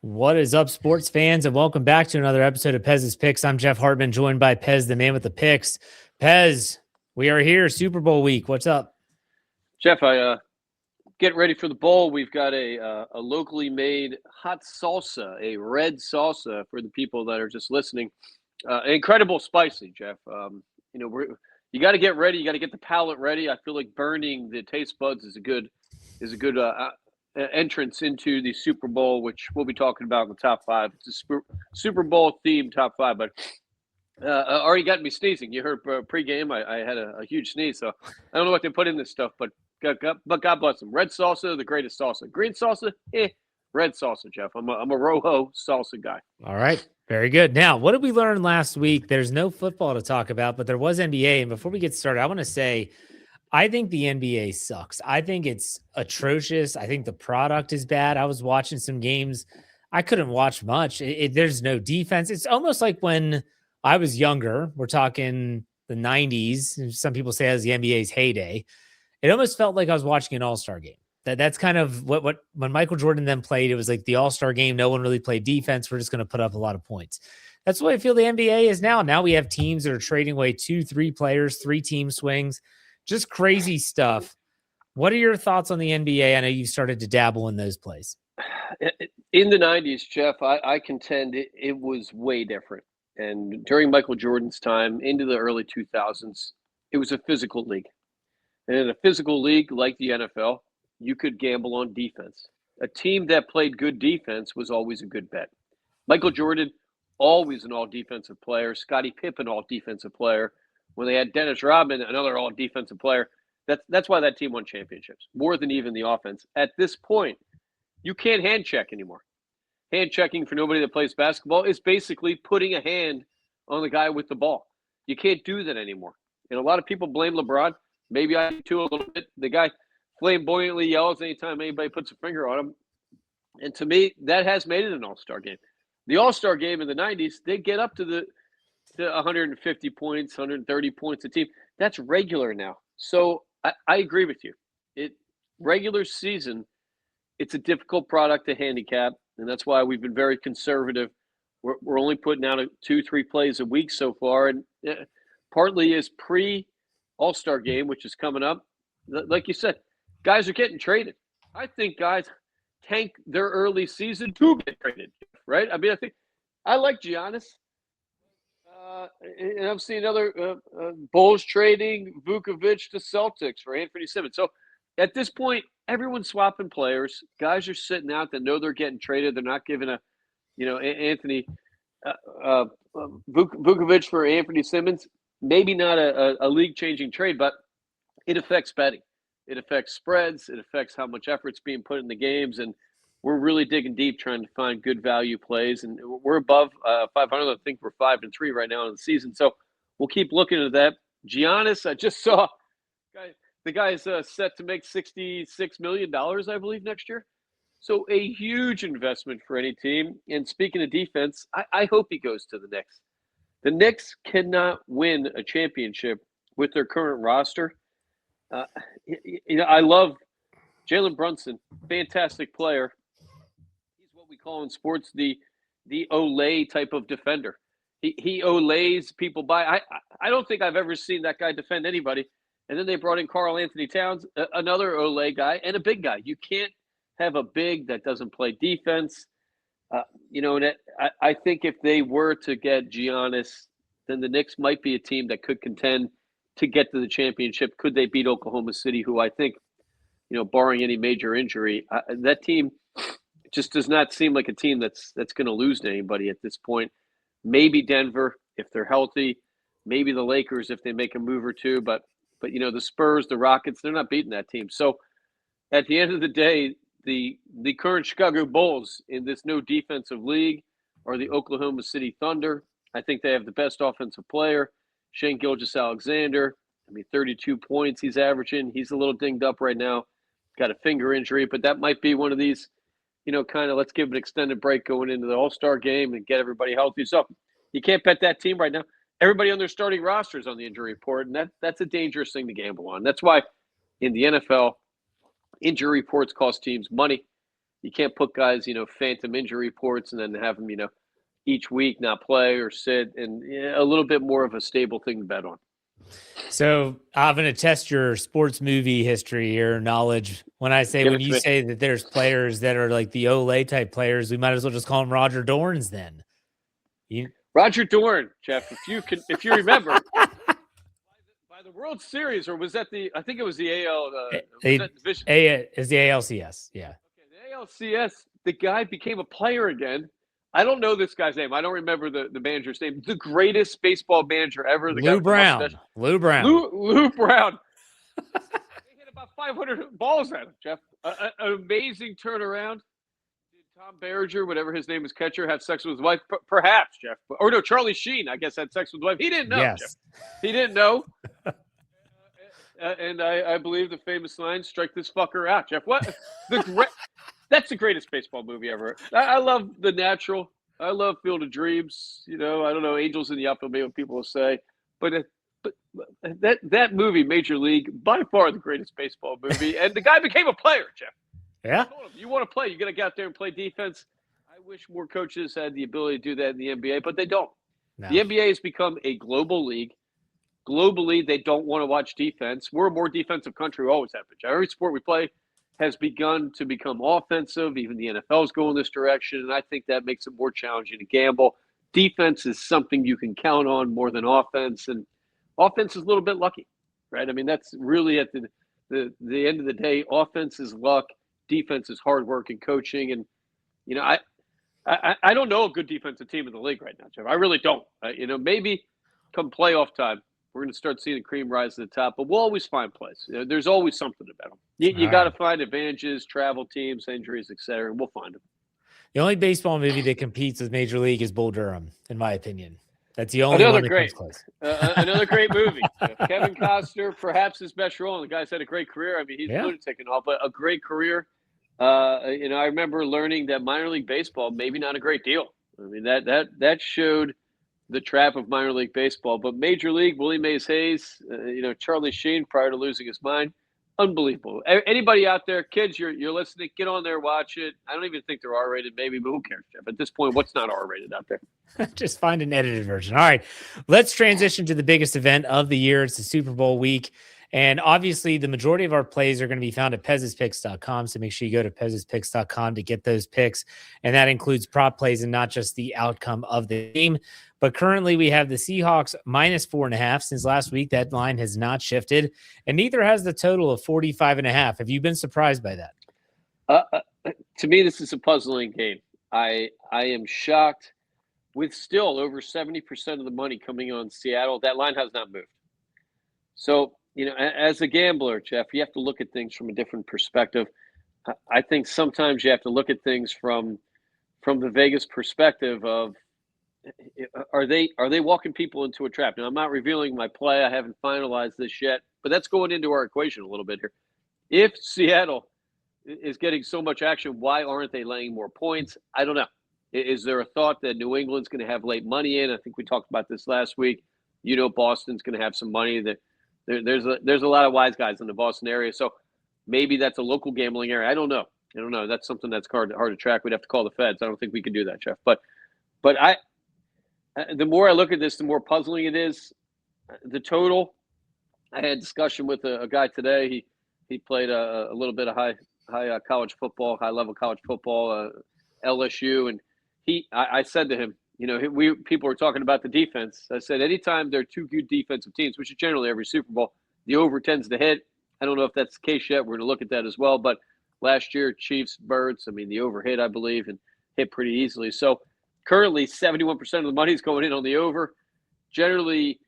What is up, sports fans, and welcome back to another episode of Pez's Picks. I'm Jeff Hartman, joined by Pez, the man with the picks. Pez, we are here, Super Bowl week. What's up? Jeff, I get ready for the bowl. We've got a locally made hot salsa, a red salsa for the people that are just listening. Incredible spicy, Jeff. You got to get ready. You got to get the palate ready. I feel like burning the taste buds is a good entrance into the Super Bowl, which we'll be talking about in the top five. It's a Super Bowl themed top five, but already got me sneezing. You heard pregame. I had a huge sneeze, so I don't know what they put in this stuff, but God bless them. Red salsa, the greatest salsa. Green salsa, red salsa, Jeff. I'm a Rojo salsa guy. All right. Very good. Now, what did we learn last week? There's no football to talk about, but there was NBA. And before we get started, I want to say, I think the NBA sucks. I think it's atrocious. I think the product is bad. I was watching some games. I couldn't watch much. There's no defense. It's almost like when I was younger, we're talking the 90s. Some people say it was the NBA's heyday. It almost felt like I was watching an all-star game. That's kind of what when Michael Jordan then played, it was like the all-star game. No one really played defense. We're just going to put up a lot of points. That's what I feel the NBA is now. Now we have teams that are trading away 2-3 players, 3-team swings, just crazy stuff. What are your thoughts on the NBA? I know you started to dabble in those plays. In the 90s, Jeff, I contend it was way different. And during Michael Jordan's time into the early 2000s, it was a physical league. And in a physical league like the NFL, you could gamble on defense. A team that played good defense was always a good bet. Michael Jordan, always an all-defensive player. Scottie Pippen, all-defensive player. When they had Dennis Rodman, another all-defensive player, that's why that team won championships, more than even the offense. At this point, you can't hand check anymore. Hand checking for nobody that plays basketball is basically putting a hand on the guy with the ball. You can't do that anymore. And a lot of people blame LeBron. Maybe I do too a little bit. The guy flamboyantly yells anytime anybody puts a finger on him. And to me, that has made it an all-star game. The all-star game in the 90s, they get up to 150 points, 130 points a team. That's regular now. So I agree with you. Regular season, it's a difficult product to handicap, and that's why we've been very conservative. We're only putting out 2-3 plays a week so far, and partly is pre-all-star game, which is coming up. Like you said, guys are getting traded. I think guys tank their early season to get traded, right? I mean, I like Giannis. And I've seen other Bulls trading Vukovic to Celtics for Anthony Simmons. So at this point, everyone's swapping players. Guys are sitting out that know they're getting traded. They're not giving Anthony Vukovic for Anthony Simmons. Maybe not a league-changing trade, but it affects betting. It affects spreads. It affects how much effort's being put in the games. And we're really digging deep trying to find good value plays. And we're above 500. I think we're 5-3 right now in the season. So we'll keep looking at that. Giannis, I just saw the guy's set to make $66 million, I believe, next year. So a huge investment for any team. And speaking of defense, I hope he goes to the Knicks. The Knicks cannot win a championship with their current roster. I love Jalen Brunson, fantastic player. He's what we call in sports the Olay type of defender. He olays people by. I don't think I've ever seen that guy defend anybody. And then they brought in Karl Anthony Towns, another Olay guy, and a big guy. You can't have a big that doesn't play defense. And I think if they were to get Giannis, then the Knicks might be a team that could contend to get to the championship. Could they beat Oklahoma City, who I think, barring any major injury, that team just does not seem like a team that's going to lose to anybody at this point. Maybe Denver, if they're healthy. Maybe the Lakers, if they make a move or two. But the Spurs, the Rockets, they're not beating that team. So at the end of the day, the current Chicago Bulls in this no defensive league are the Oklahoma City Thunder. I think they have the best offensive player, Shai Gilgeous-Alexander. 32 points he's averaging. He's a little dinged up right now. Got a finger injury, but that might be one of these, kind of let's give an extended break going into the All-Star game and get everybody healthy. So you can't bet that team right now. Everybody on their starting roster is on the injury report, and that's a dangerous thing to gamble on. That's why in the NFL, injury reports cost teams money. You can't put guys, phantom injury reports and then have them, each week not play or sit, and a little bit more of a stable thing to bet on. So I'm going to test your sports movie history here, knowledge. When you say that there's players that are like the Olay type players, we might as well just call them Roger Dorns then. Roger Dorn, Jeff, if you remember, by the World Series, or was that I think it was the AL. Is the ALCS, yeah. Okay, the ALCS, the guy became a player again. I don't know this guy's name. I don't remember the manager's name. The greatest baseball manager ever. Lou Brown. Lou Brown. They hit about 500 balls at him, Jeff. An amazing turnaround. Did Tom Berenger, whatever his name is, catcher, have sex with his wife? Perhaps, Jeff. Or no, Charlie Sheen, I guess, had sex with his wife. He didn't know, yes. Jeff. He didn't know. And I believe the famous line, strike this fucker out, Jeff. What? That's the greatest baseball movie ever. I love The Natural. I love Field of Dreams. I don't know, Angels in the Outfield, maybe what people will say. But that movie, Major League, by far the greatest baseball movie. And the guy became a player, Jeff. Yeah. You want to play, you got to get out there and play defense. I wish more coaches had the ability to do that in the NBA, but they don't. No. The NBA has become a global league. Globally, they don't want to watch defense. We're a more defensive country. We always have been. Every sport we play has begun to become offensive. Even the NFL is going this direction, and I think that makes it more challenging to gamble. Defense is something you can count on more than offense, and offense is a little bit lucky, right? I mean, that's really at the end of the day, offense is luck, defense is hard work and coaching, and I don't know a good defensive team in the league right now, Jeff. I really don't. Maybe come playoff time, we're going to start seeing the cream rise to the top, but we'll always find plays. There's always something about them. You got to find advantages, travel teams, injuries, et cetera, and we'll find them. The only baseball movie that competes with Major League is Bull Durham, in my opinion. That's the only one that comes close. Another great movie. Kevin Costner, perhaps his best role. And the guy's had a great career. I mean, he's a lunatic and all, but a great career. I remember learning that minor league baseball, maybe not a great deal. I mean, that showed the trap of minor league baseball. But Major League, Willie Mays Hayes, Charlie Sheen prior to losing his mind, unbelievable. Anybody out there, kids, you're listening, get on there, watch it. I don't even think they're R-rated, maybe, but who cares, Jeff? At this point, what's not R-rated out there? Just find an edited version. All right, let's transition to the biggest event of the year. It's the Super Bowl week. And obviously, the majority of our plays are going to be found at Pez'sPicks.com. So make sure you go to Pez'sPicks.com to get those picks. And that includes prop plays and not just the outcome of the game. But currently, we have the Seahawks -4.5. Since last week, that line has not shifted. And neither has the total of 45.5. Have you been surprised by that? To me, this is a puzzling game. I am shocked with still over 70% of the money coming on Seattle. That line has not moved. So, as a gambler, Jeff, you have to look at things from a different perspective. I think sometimes you have to look at things from the Vegas perspective of, are they walking people into a trap? Now, I'm not revealing my play. I haven't finalized this yet, but that's going into our equation a little bit here. If Seattle is getting so much action, why aren't they laying more points? I don't know. Is there a thought that New England's going to have late money in? I think we talked about this last week. Boston's going to have some money. That there's a lot of wise guys in the Boston area, so maybe that's a local gambling area. I don't know. That's something that's hard to track. We'd have to call the feds. I don't think we can do that, Jeff. But the more I look at this, the more puzzling it is. The total. I had a discussion with a guy today. He played a little bit of high college football, high level college football, LSU, and I said to him, people were talking about the defense. I said, anytime there are two good defensive teams, which is generally every Super Bowl, the over tends to hit. I don't know if that's the case yet. We're going to look at that as well. But last year, Chiefs, Birds, the over hit, I believe, and hit pretty easily. So currently, 71% of the money is going in on the over. Generally,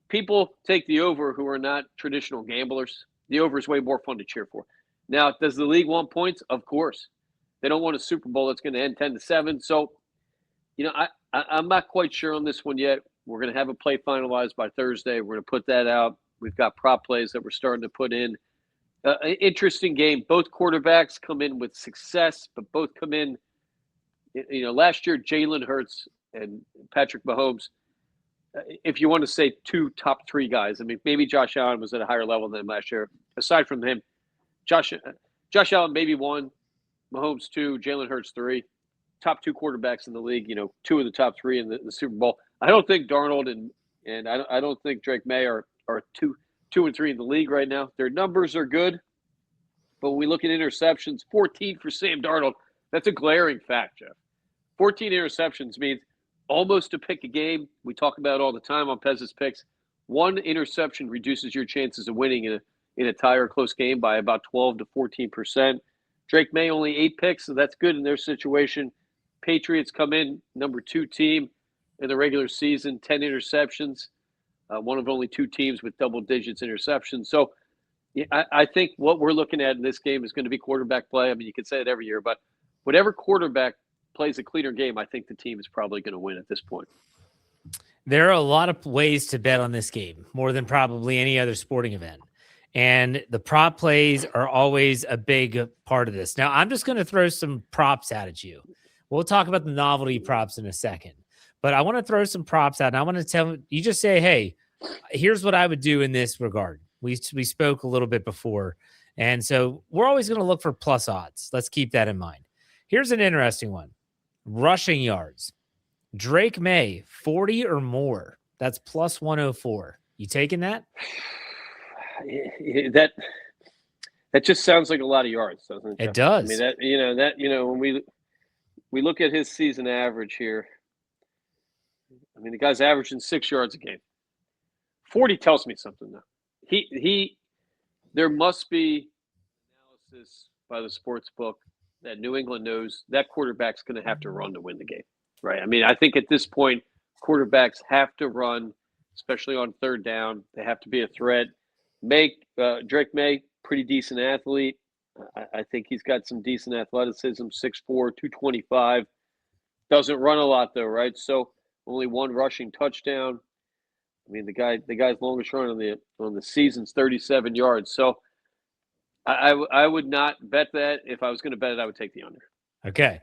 people take the over who are not traditional gamblers. The over is way more fun to cheer for. Now, does the league want points? Of course. They don't want a Super Bowl that's going to end 10-7. So, I'm not quite sure on this one yet. We're going to have a play finalized by Thursday. We're going to put that out. We've got prop plays that we're starting to put in. Interesting game. Both quarterbacks come in with success, but both come in. Last year, Jalen Hurts and Patrick Mahomes, if you want to say two top three guys, maybe Josh Allen was at a higher level than last year. Aside from him, Josh Allen maybe won. Mahomes 2, Jalen Hurts 3. Top 2 quarterbacks in the league, 2 of the top 3 in the Super Bowl. I don't think Darnold and I don't think Drake May are 2 and 3 in the league right now. Their numbers are good, but when we look at interceptions, 14 for Sam Darnold, that's a glaring fact, Jeff. 14 interceptions means almost a pick a game. We talk about it all the time on Pez's Picks. One interception reduces your chances of winning in a tie or close game by about 12 to 14%. Drake May only 8 picks, so that's good in their situation. Patriots come in number 2 team in the regular season, 10 interceptions. One of only 2 teams with double digits interceptions. So yeah, I think what we're looking at in this game is going to be quarterback play. I mean, you could say it every year, but whatever quarterback plays a cleaner game, I think the team is probably going to win at this point. There are a lot of ways to bet on this game, more than probably any other sporting event. And the prop plays are always a big part of this. Now, I'm just going to throw some props out at you. We'll talk about the novelty props in a second, but I want to throw some props out. And I want to tell you, just say, hey, here's what I would do in this regard. We spoke a little bit before. And so we're always going to look for plus odds. Let's keep that in mind. Here's an interesting one. Rushing yards. Drake May, 40 or more. That's plus 104. You taking that? That just sounds like a lot of yards, doesn't it? It does. I mean, when we look at his season average here, I mean, the guy's averaging 6 yards a game. 40 tells me something though. There must be analysis by the sports book that New England knows that quarterback's going to have to run to win the game, right? I mean, I think at this point, quarterbacks have to run, especially on third down. They have to be a threat. Drake May, pretty decent athlete. I think he's got some decent athleticism, 6'4", 225. Doesn't run a lot though, right? So only 1 rushing touchdown. I mean, the guy's longest run on the season's 37 yards. So I would not bet that. If I was going to bet it, I would take the under. Okay.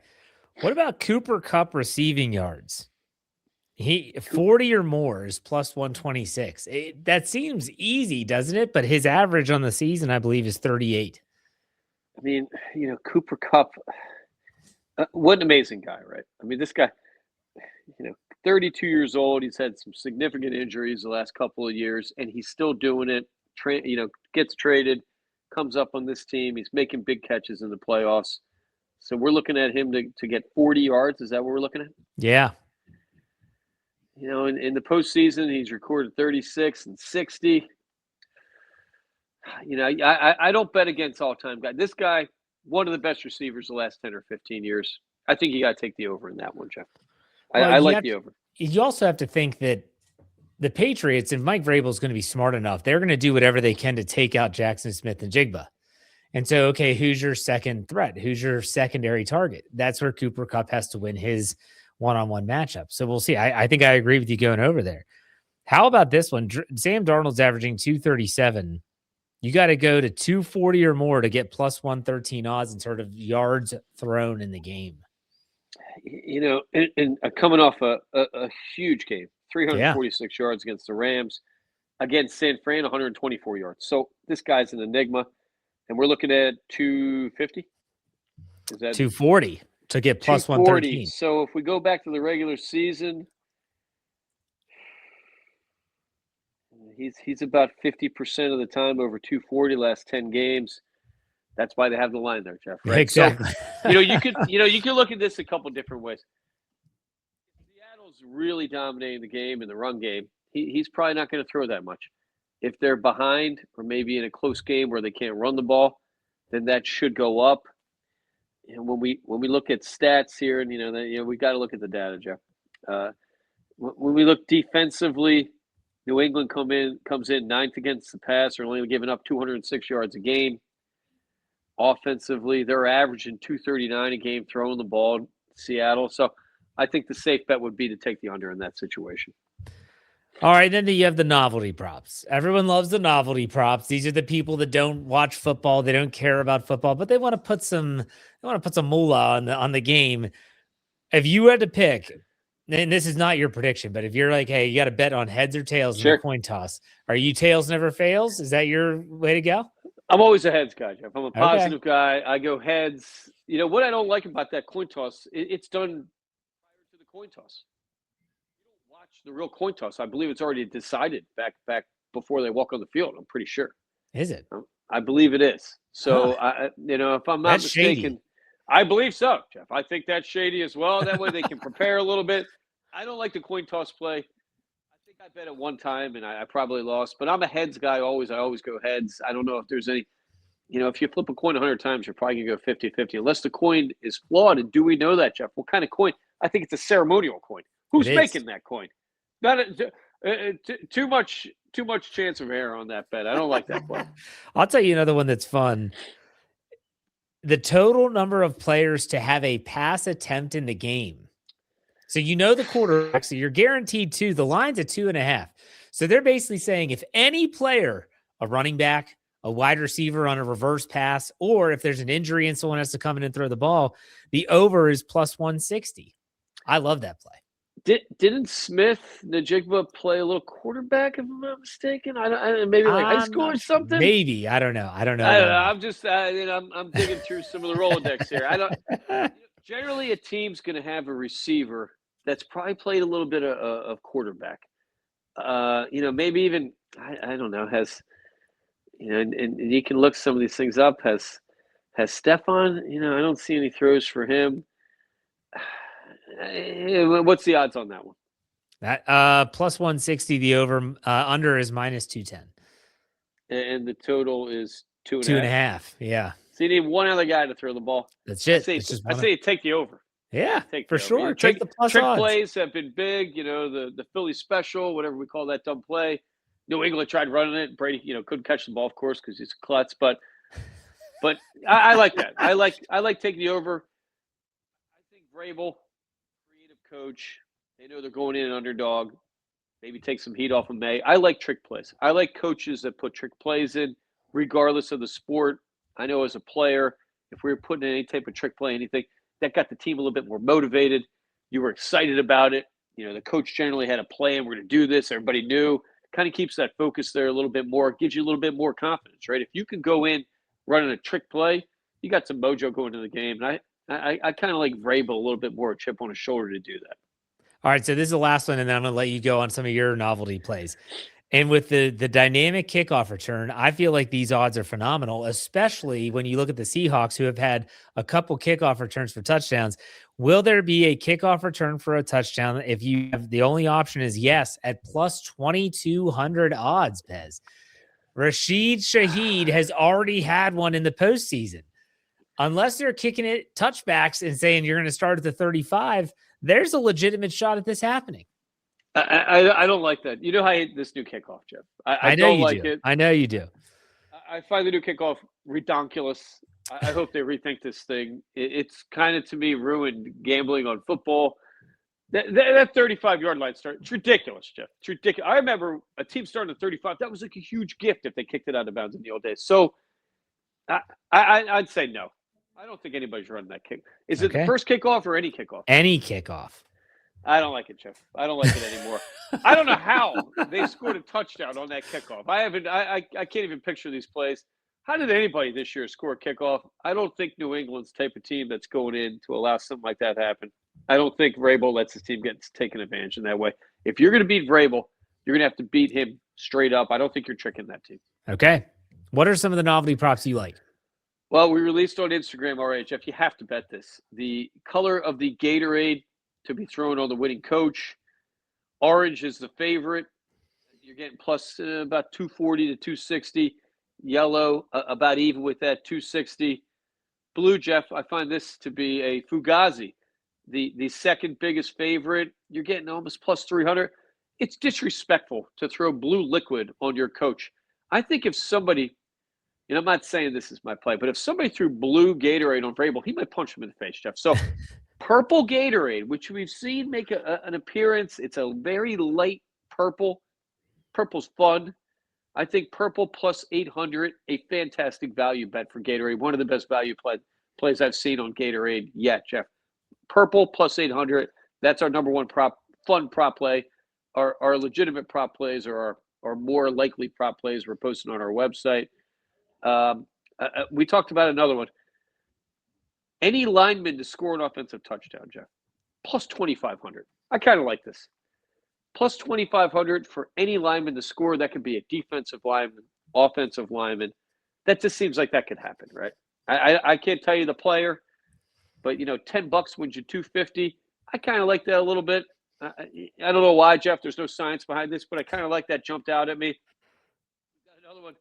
What about Cooper Kupp receiving yards? He 40 or more is plus 126. That seems easy, doesn't it? But his average on the season, I believe, is 38. I mean, Cooper Kupp, what an amazing guy, right? I mean, this guy, 32 years old. He's had some significant injuries the last couple of years, and he's still doing it. Gets traded, comes up on this team. He's making big catches in the playoffs. So we're looking at him to get 40 yards. Is that what we're looking at? Yeah. In the postseason, he's recorded 36 and 60. I don't bet against all-time guy. This guy, one of the best receivers the last 10 or 15 years. I think you got to take the over in that one, Jeff. I like the over. You also have to think that the Patriots, and Mike Vrabel is going to be smart enough, they're going to do whatever they can to take out Jackson Smith and Jigba. And so, okay, who's your second threat? Who's your secondary target? That's where Cooper Kupp has to win his one-on-one matchup. So we'll see. I think I agree with you going over there. How about this one? Sam Darnold's averaging 237. You got to go to 240 or more to get plus 113 odds in sort of yards thrown in the game. And coming off a huge game, 346 yards against the Rams, against San Fran, 124 yards. So this guy's an enigma, and we're looking at 250. Is that 240 to get plus 113? So if we go back to the regular season, he's about 50% of the time over 240 last 10 games. That's why they have the line there, Jeff. Right? Exactly. So, you could look at this a couple different ways. Seattle's really dominating the game in the run game. He's probably not going to throw that much. If they're behind or maybe in a close game where they can't run the ball, then that should go up. And when we look at stats here, and we got to look at the data, Jeff. When we look defensively, New England comes in 9th against the pass, or only giving up 206 yards a game. Offensively, they're averaging 239 a game throwing the ball, Seattle. So I think the safe bet would be to take the under in that situation. All right, then you have the novelty props. Everyone loves the novelty props. These are the people that don't watch football, they don't care about football, but they want to put some moolah on the game. If you had to pick, and this is not your prediction, but if you're like, hey, you got to bet on heads or tails in the coin toss, are you tails never fails? Is that your way to go? I'm always a heads guy, Jeff. I'm a Okay. positive guy. I go heads. You know what I don't like about that coin toss? It's done prior to the coin toss. You don't watch the real coin toss. I believe it's already decided back before they walk on the field. I'm pretty sure. Is it? I believe it is. Huh. So if I'm not That's mistaken, shady. I believe so, Jeff. I think that's shady as well. That way they can prepare a little bit. I don't like the coin toss play. I think I bet it one time and I probably lost, but I'm a heads guy always. I always go heads. I don't know if there's any, if you flip a coin 100 times, you're probably going to go 50-50 unless the coin is flawed. And do we know that, Jeff? What kind of coin? I think it's a ceremonial coin. Who's It is. making that coin? Not too much chance of error on that bet. I don't like that play. I'll tell you another one that's fun. The total number of players to have a pass attempt in the game. So the quarterback, so you're guaranteed two. The line's at 2.5. So they're basically saying if any player, a running back, a wide receiver on a reverse pass, or if there's an injury and someone has to come in and throw the ball, the over is plus 160. I love that play. Didn't Smith Najigba play a little quarterback, if I'm not mistaken? Maybe like high school or something. Maybe I don't know. I don't know. I'm just I'm digging through some of the Rolodex here. I don't. Generally, a team's going to have a receiver that's probably played a little bit of quarterback. Maybe even I don't know. Has and you can look some of these things up. Has Stephon? I don't see any throws for him. What's the odds on that one? That plus 160. The over under is minus 210. And the total is 2.5. 2.5. Yeah. So you need one other guy to throw the ball. That's it. I say take the over. Yeah, for sure. Take the plus trick odds. plays have been big. The Philly special, whatever we call that dumb play. New England tried running it. Brady, couldn't catch the ball, of course, because he's a klutz. But I like that. I like taking the over. I think Vrabel, creative coach, they know they're going in an underdog. Maybe take some heat off of May. I like trick plays. I like coaches that put trick plays in, regardless of the sport. I know as a player, if we were putting in any type of trick play, anything, that got the team a little bit more motivated. You were excited about it. The coach generally had a plan. We're going to do this. Everybody knew. Kind of keeps that focus there a little bit more. Gives you a little bit more confidence, right? If you can go in running a trick play, you got some mojo going into the game. And I kind of like Vrabel a little bit more, a chip on his shoulder to do that. All right, so this is the last one, and then I'm going to let you go on some of your novelty plays. And with the dynamic kickoff return, I feel like these odds are phenomenal, especially when you look at the Seahawks, who have had a couple kickoff returns for touchdowns. Will there be a kickoff return for a touchdown? If you have the only option is yes, at plus 2,200 odds, Pez. Rashid Shaheed has already had one in the postseason. Unless they're kicking it touchbacks and saying you're going to start at the 35, there's a legitimate shot at this happening. I don't like that. You know how I hate this new kickoff, Jeff. I don't like it. I know you do. I find the new kickoff redonkulous. I hope they rethink this thing. It's kind of, to me, ruined gambling on football. That 35-yard line start, it's ridiculous, Jeff. It's ridiculous. I remember a team starting at 35. That was like a huge gift if they kicked it out of bounds in the old days. So I'd say no. I don't think anybody's running that kick. Is it the first kickoff or any kickoff? Any kickoff. I don't like it, Jeff. I don't like it anymore. I don't know how they scored a touchdown on that kickoff. I can't even picture these plays. How did anybody this year score a kickoff? I don't think New England's the type of team that's going in to allow something like that to happen. I don't think Vrabel lets his team get taken advantage in that way. If you're going to beat Vrabel, you're going to have to beat him straight up. I don't think you're tricking that team. Okay. What are some of the novelty props you like? Well, we released on Instagram already, Jeff. You have to bet this. The color of the Gatorade to be thrown on the winning coach. Orange is the favorite. You're getting plus about 240 to 260. Yellow, about even with that, 260. Blue, Jeff, I find this to be a Fugazi. The second biggest favorite, you're getting almost plus 300. It's disrespectful to throw blue liquid on your coach. I think if somebody, I'm not saying this is my play, but if somebody threw blue Gatorade on Vrabel, he might punch him in the face, Jeff. So purple Gatorade, which we've seen make an appearance. It's a very light purple. Purple's fun. I think purple plus 800, a fantastic value bet for Gatorade. One of the best value plays I've seen on Gatorade yet, Jeff. Purple plus 800. That's our number one fun prop play. Our legitimate prop plays are our more likely prop plays we're posting on our website. We talked about another one. Any lineman to score an offensive touchdown, Jeff, plus 2,500. I kind of like this. Plus 2,500 for any lineman to score. That could be a defensive lineman, offensive lineman. That just seems like that could happen, right? I can't tell you the player, but $10 wins you 250. I kind of like that a little bit. I don't know why, Jeff. There's no science behind this, but I kind of like that. Jumped out at me. Another one,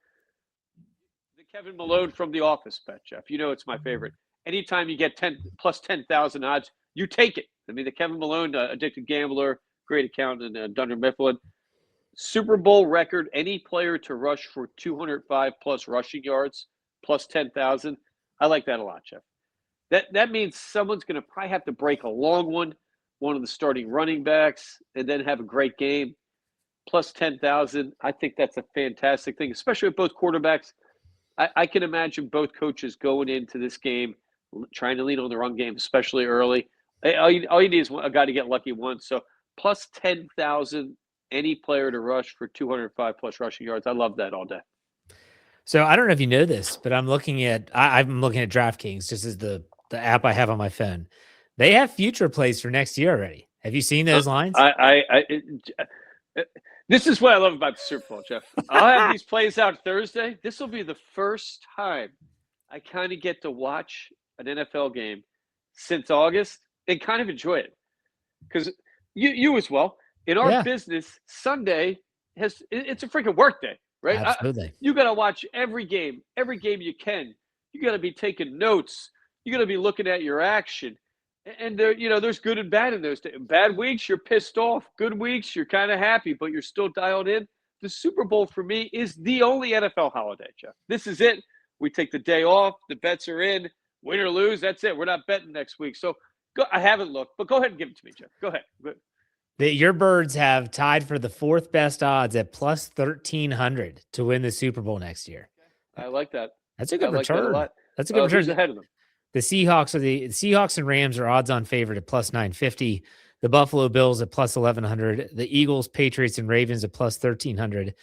the Kevin Malone from The Office bet, Jeff. It's my favorite. Anytime you get 10 plus 10,000 odds, you take it. I mean, the Kevin Malone, addicted gambler, great accountant, Dunder Mifflin. Super Bowl record, any player to rush for 205 plus rushing yards, plus 10,000. I like that a lot, Jeff. That means someone's going to probably have to break a long one of the starting running backs, and then have a great game. Plus 10,000. I think that's a fantastic thing, especially with both quarterbacks. I can imagine both coaches going into this game trying to lean on the run game, especially early. All you need is a guy to get lucky once. So plus 10,000, any player to rush for 205 plus rushing yards. I love that all day. So I don't know if you know this, but I'm looking at DraftKings, just as the app I have on my phone. They have future plays for next year already. Have you seen those lines? This is what I love about the Super Bowl, Jeff. I'll have these plays out Thursday. This will be the first time I kind of get to watch an NFL game since August and kind of enjoy it. Because you as well, in our business, Sunday it's a freaking work day, right? Absolutely. You got to watch every game you can. You got to be taking notes. You got to be looking at your action. And there's good and bad in those days. Bad weeks, you're pissed off. Good weeks, you're kind of happy, but you're still dialed in. The Super Bowl for me is the only NFL holiday, Jeff. This is it. We take the day off. The bets are in. Win or lose, that's it. We're not betting next week. So I haven't looked, but go ahead and give it to me, Jeff. Go ahead. Your Birds have tied for the fourth best odds at plus 1,300 to win the Super Bowl next year. I like that. That's a good return. That a lot. That's a good return. Who's ahead of them? The Seahawks and Rams are odds on favorite at plus 950. The Buffalo Bills at plus 1,100. The Eagles, Patriots, and Ravens at plus 1,300.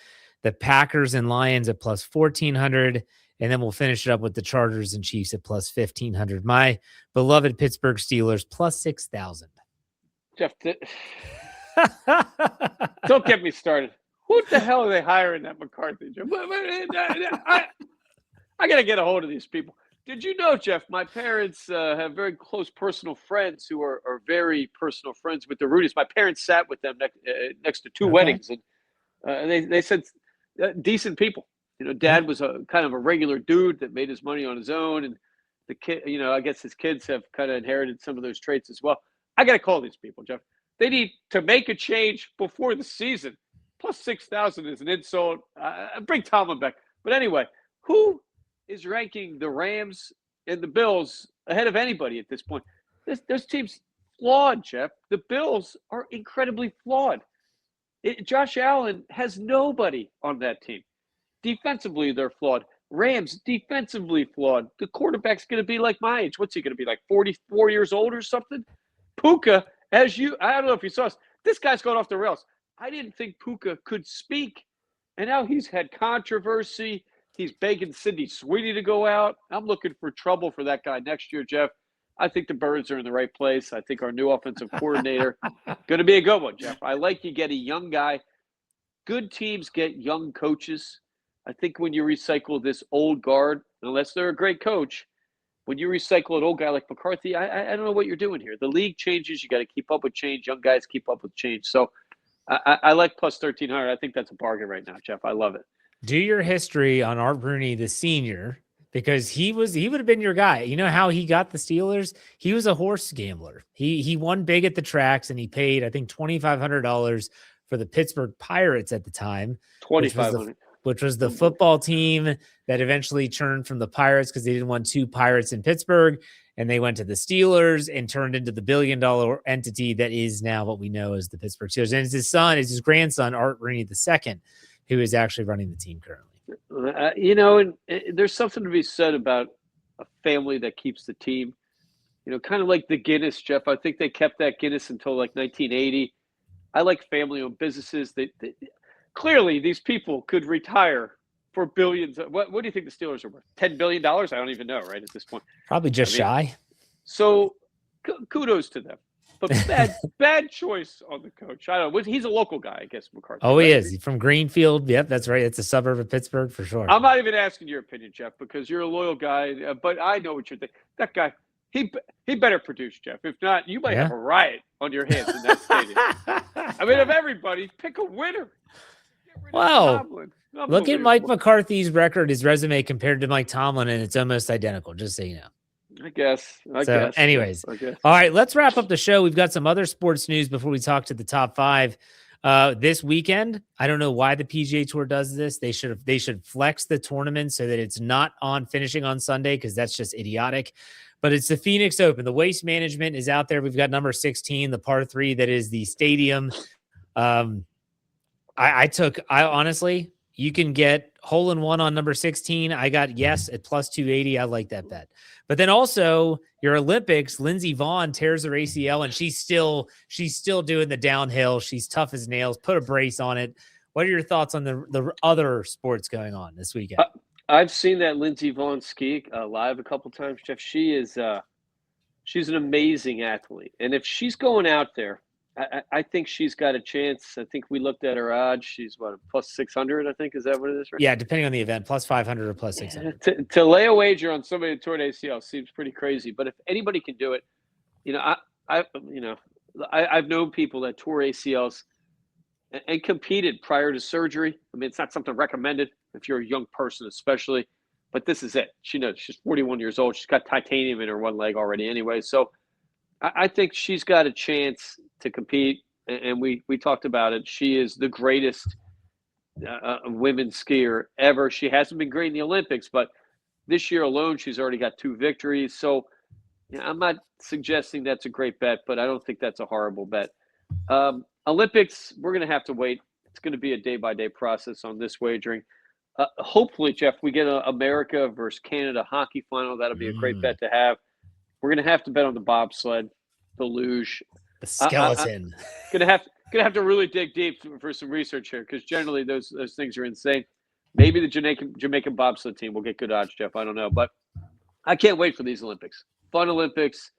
The Packers and Lions at plus 1,400. And then we'll finish it up with the Chargers and Chiefs at plus 1,500. My beloved Pittsburgh Steelers plus 6,000. Jeff, don't get me started. Who the hell are they hiring that McCarthy? Jeff? I got to get a hold of these people. Did you know, Jeff, my parents have very close personal friends who are very personal friends with the Rudis. My parents sat with them next to two weddings, and they said decent people. Dad was a kind of a regular dude that made his money on his own, and the kid, I guess his kids have kind of inherited some of those traits as well. I got to call these people, Jeff. They need to make a change before the season. Plus 6,000 is an insult. Bring Tomlin back. But anyway, who is ranking the Rams and the Bills ahead of anybody at this point? This team's flawed, Jeff. The Bills are incredibly flawed. Josh Allen has nobody on that team. Defensively, they're flawed. Rams, defensively flawed. The quarterback's going to be like my age. What's he going to be, like 44 years old or something? Puka, I don't know if you saw this. This guy's going off the rails. I didn't think Puka could speak. And now he's had controversy. He's begging Sidney Sweeney to go out. I'm looking for trouble for that guy next year, Jeff. I think the Birds are in the right place. I think our new offensive coordinator going to be a good one, Jeff. I like you get a young guy. Good teams get young coaches. I think when you recycle this old guard, unless they're a great coach, when you recycle an old guy like McCarthy, I don't know what you're doing here. The league changes. You got to keep up with change. Young guys keep up with change. So I like plus 1,300. I think that's a bargain right now, Jeff. I love it. Do your history on Art Rooney, the senior, because he would have been your guy. You know how he got the Steelers? He was a horse gambler. He won big at the tracks, and he paid, I think, $2,500 for the Pittsburgh Pirates at the time. $2,500. Which was the football team that eventually turned from the Pirates because they didn't want two Pirates in Pittsburgh, and they went to the Steelers and turned into the billion-dollar entity that is now what we know as the Pittsburgh Steelers. And it's his grandson, Art Rooney II, who is actually running the team currently. And there's something to be said about a family that keeps the team. Kind of like the Guinness, Jeff. I think they kept that Guinness until like 1980. I like family-owned businesses. Clearly, these people could retire for billions. What do you think the Steelers are worth? $10 billion? I don't even know, right, at this point. Probably just shy. So kudos to them. But bad choice on the coach. I don't know. He's a local guy, I guess, McCarthy. Oh, right? he is. He's from Greenfield. Yep, that's right. It's a suburb of Pittsburgh for sure. I'm not even asking your opinion, Jeff, because you're a loyal guy. But I know what you're thinking. That guy, he better produce, Jeff. If not, you might have a riot on your hands in that stadium. I mean, of everybody, pick a winner. Wow. Look at Mike McCarthy's record, his resume compared to Mike Tomlin, and it's almost identical, just so you know. I guess. Anyways, all right, let's wrap up the show. We've got some other sports news before we talk to the top five. This weekend, I don't know why the PGA Tour does this. They should flex the tournament so that it's not on finishing on Sunday, because that's just idiotic. But it's the Phoenix Open. The Waste Management is out there. We've got number 16, the par 3 that is the stadium. I honestly, you can get hole in one on number 16. I got yes at plus 280. I like that bet. But then also your Olympics, Lindsey Vonn tears her ACL, and she's still doing the downhill. She's tough as nails. Put a brace on it. What are your thoughts on the other sports going on this weekend? I've seen that Lindsey Vonn ski live a couple times, Jeff. She's an amazing athlete, and if she's going out there, I think she's got a chance. I think we looked at her odds. She's what, plus 600, I think. Is that what it is? Right? Yeah, depending on the event, plus 500 or plus 600. To lay a wager on somebody who tore an ACL seems pretty crazy. But if anybody can do it, I've known people that tore ACLs and competed prior to surgery. I mean, it's not something recommended if you're a young person, especially. But this is it. She knows she's 41 years old. She's got titanium in her one leg already anyway. So I think she's got a chance to compete, and we talked about it. She is the greatest women's skier ever. She hasn't been great in the Olympics, but this year alone, she's already got 2 victories. So I'm not suggesting that's a great bet, but I don't think that's a horrible bet. Olympics, we're going to have to wait. It's going to be a day-by-day process on this wagering. Hopefully, Jeff, we get an America versus Canada hockey final. That'll be a great bet to have. We're going to have to bet on the bobsled, the luge. The skeleton. Gonna have to really dig deep for some research here, because generally those things are insane. Maybe the Jamaican bobsled team will get good odds, Jeff. I don't know, but I can't wait for these Olympics. Fun Olympics.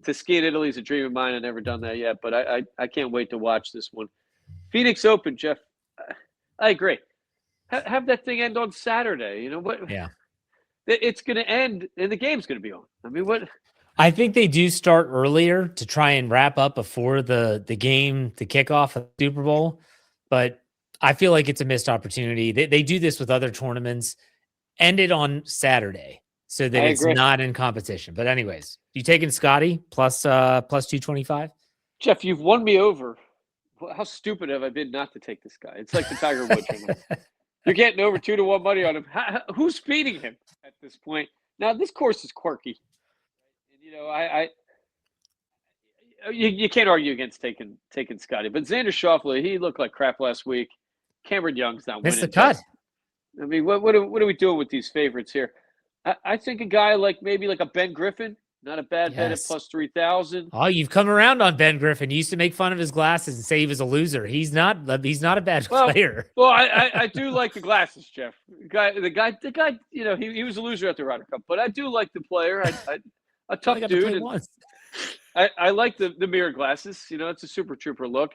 To ski in Italy is a dream of mine. I've never done that yet, but I can't wait to watch this one. Phoenix Open, Jeff. I agree. Have that thing end on Saturday. You know what? Yeah. It's going to end, and the game's going to be on. I mean, what? I think they do start earlier to try and wrap up before the game, the kickoff of the Super Bowl. But I feel like it's a missed opportunity. They do this with other tournaments. End it on Saturday so that it's not in competition. But anyways, you taking Scotty plus 225? Jeff, you've won me over. How stupid have I been not to take this guy? It's like the Tiger Woods. You're getting over 2-1 money on him. Who's feeding him at this point? Now, this course is quirky. You know, you can't argue against taking Scotty, but Xander Schauffele, he looked like crap last week. Cameron Young's not winning. Missed the cut. I mean, what are we doing with these favorites here? I think a guy maybe like a Ben Griffin, not a bad bet at plus 3,000. Oh, you've come around on Ben Griffin. You used to make fun of his glasses and say he was a loser. He's not a bad player. Well, I do like the glasses, Jeff. The guy. You know, he was a loser at the Ryder Cup, but I do like the player. A tough dude. I like the mirror glasses. You know, it's a super trooper look.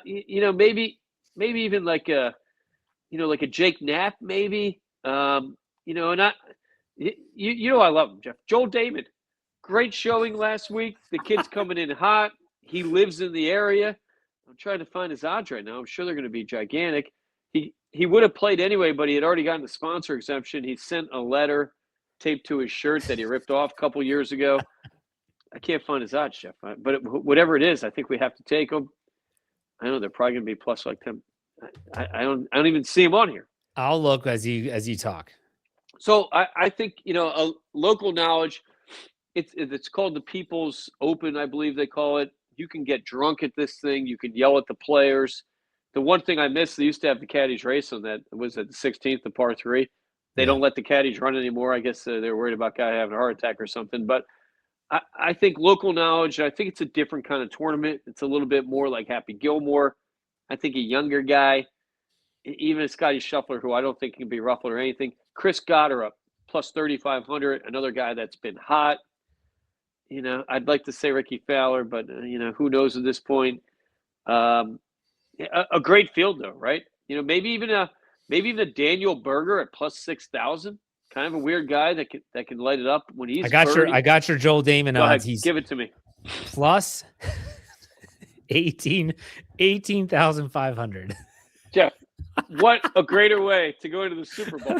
You know, maybe even like a Jake Knapp, maybe. You know, and you know I love him, Jeff. Joel David, great showing last week. The kid's coming in hot. He lives in the area. I'm trying to find his odds right now. I'm sure they're going to be gigantic. He would have played anyway, but he had already gotten the sponsor exemption. He sent a letter taped to his shirt that he ripped off a couple years ago. I can't find his odds, Jeff. But whatever it is, I think we have to take them. I know they're probably going to be plus like 10. I don't even see him on here. I'll look as you talk. So I think, you know, a local knowledge. It's called the People's Open, I believe they call it. You can get drunk at this thing. You can yell at the players. The one thing I missed, they used to have the caddies race on that. Was at the 16th, the par 3. They don't let the caddies run anymore. I guess they're worried about guy having a heart attack or something. But I think local knowledge, I think it's a different kind of tournament. It's a little bit more like Happy Gilmore. I think a younger guy, even Scotty Scheffler, who I don't think can be ruffled or anything. Chris Goddard plus 3,500, another guy that's been hot. I'd like to say Ricky Fowler, but who knows at this point. A great field though, right? Maybe even a Daniel Berger at plus 6,000. Kind of a weird guy that can light it up when he's. I got your Joel Damon odds. Give it to me. Plus 18,500. Jeff, what a greater way to go into the Super Bowl.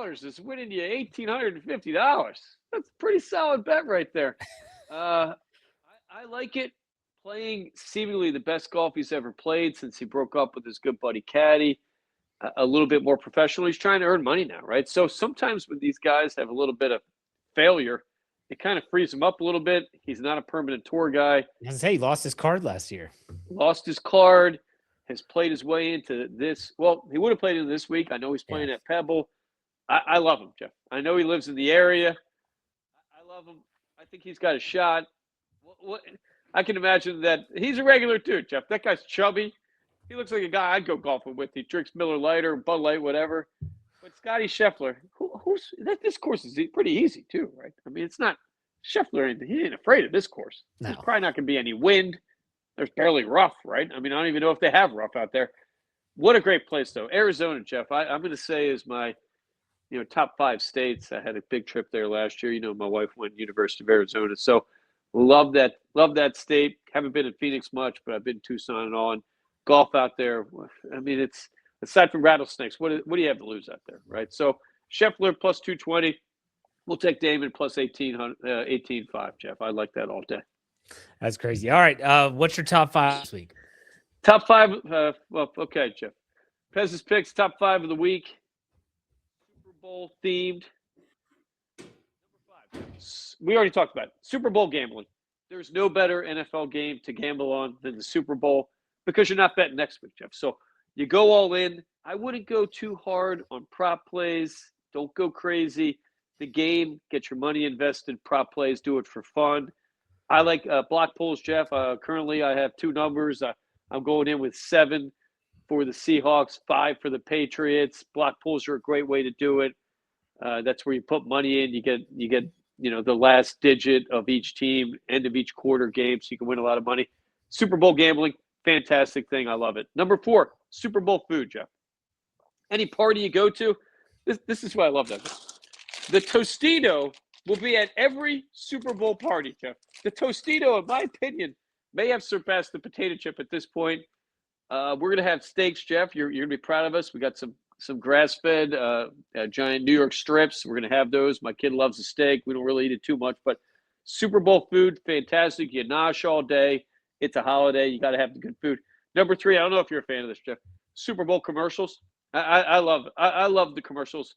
$10 is winning you $1,850. That's a pretty solid bet right there. I like it. Playing seemingly the best golf he's ever played since he broke up with his good buddy Caddy. A little bit more professional. He's trying to earn money now, right? So sometimes when these guys have a little bit of failure, it kind of frees him up a little bit. He's not a permanent tour guy. He lost his card last year. Lost his card, has played his way into this. Well, he would have played in this week. I know he's playing at Pebble. I love him, Jeff. I know he lives in the area. I love him. I think he's got a shot. I can imagine that he's a regular too, Jeff. That guy's chubby. He looks like a guy I'd go golfing with. He drinks Miller Lite or Bud Light, whatever. But Scotty Scheffler, this course is pretty easy too, right? I mean, it's not Scheffler. He ain't afraid of this course. No. There's probably not going to be any wind. There's barely rough, right? I mean, I don't even know if they have rough out there. What a great place, though. Arizona, Jeff, I'm going to say is my, top 5 states. I had a big trip there last year. My wife went to University of Arizona, so love that state. Haven't been in Phoenix much, but I've been in Tucson and all. And golf out there. I mean, it's aside from rattlesnakes, what do you have to lose out there, right? So Scheffler plus 220. We'll take Damon plus 18.5, Jeff. I like that all day. That's crazy. All right. What's your top 5 this week? Top 5. Okay, Jeff. Pez's picks, top 5 of the week. Super Bowl themed. Number 5. We already talked about it. Super Bowl gambling. There's no better NFL game to gamble on than the Super Bowl because you're not betting next week, Jeff. So you go all in. I wouldn't go too hard on prop plays. Don't go crazy. The game, get your money invested. Prop plays, do it for fun. I like block pools, Jeff. Currently, I have 2 numbers. I'm going in with 7 for the Seahawks, 5 for the Patriots. Block pools are a great way to do it. That's where you put money in. You get the last digit of each team, end of each quarter game, so you can win a lot of money. Super Bowl gambling, fantastic thing. I love it. Number 4, Super Bowl food, Jeff. Any party you go to, this is why I love that. The Tostito will be at every Super Bowl party, Jeff. The Tostito, in my opinion, may have surpassed the potato chip at this point. We're going to have steaks, Jeff. You're going to be proud of us. We got some grass-fed giant New York strips. We're going to have those. My kid loves a steak. We don't really eat it too much, but Super Bowl food, fantastic. You nosh all day. It's a holiday. You got to have the good food. Number 3, I don't know if you're a fan of this, Jeff. Super Bowl commercials. I love it. I love the commercials.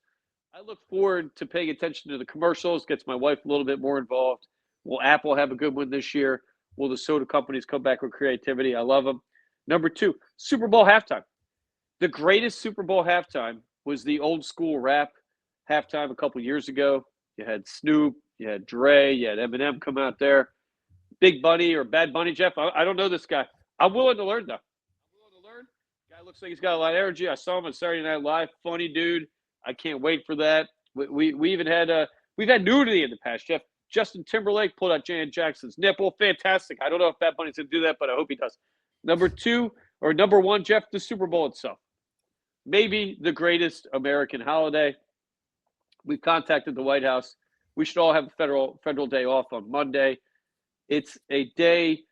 I look forward to paying attention to the commercials. Gets my wife a little bit more involved. Will Apple have a good one this year? Will the soda companies come back with creativity? I love them. Number 2, Super Bowl halftime. The greatest Super Bowl halftime was the old school rap halftime a couple years ago. You had Snoop, you had Dre, you had Eminem come out there. Big Bunny or Bad Bunny, Jeff. I don't know this guy. I'm willing to learn, though. I'm willing to learn. Guy looks like he's got a lot of energy. I saw him on Saturday Night Live. Funny dude. I can't wait for that. We even had we've had nudity in the past, Jeff. Justin Timberlake pulled out Janet Jackson's nipple. Fantastic. I don't know if Bad Bunny's going to do that, but I hope he does. Number 1, Jeff, the Super Bowl itself. Maybe the greatest American holiday. We've contacted the White House. We should all have a federal day off on Monday. It's a day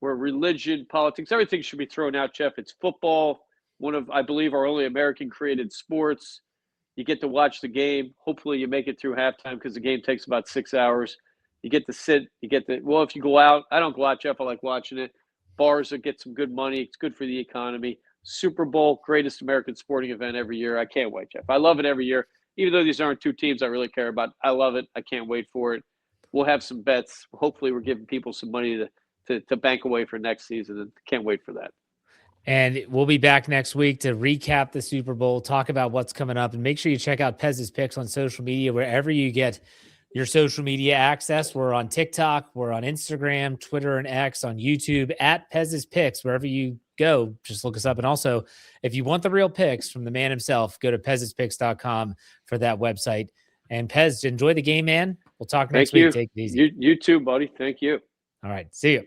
where religion, politics, everything should be thrown out, Jeff. It's football, one of, I believe, our only American-created sports. You get to watch the game. Hopefully you make it through halftime because the game takes about 6 hours. You get to sit. If you go out, I don't go out, Jeff. I like watching it. Bars will get some good money. It's good for the economy. Super Bowl, greatest American sporting event every year. I can't wait, Jeff. I love it every year. Even though these aren't 2 teams I really care about, I love it. I can't wait for it. We'll have some bets. Hopefully we're giving people some money to bank away for next season, and can't wait for that. And we'll be back next week to recap the Super Bowl, talk about what's coming up, and make sure you check out Pez's Picks on social media, wherever you get your social media access. We're on TikTok, we're on Instagram, Twitter, and X, on YouTube, at Pez's Picks, wherever you go, just look us up. And also, if you want the real picks from the man himself, go to Pez'sPicks.com for that website. And Pez, enjoy the game, man. We'll talk next week. Take it easy. You too, buddy. Thank you. All right. See you.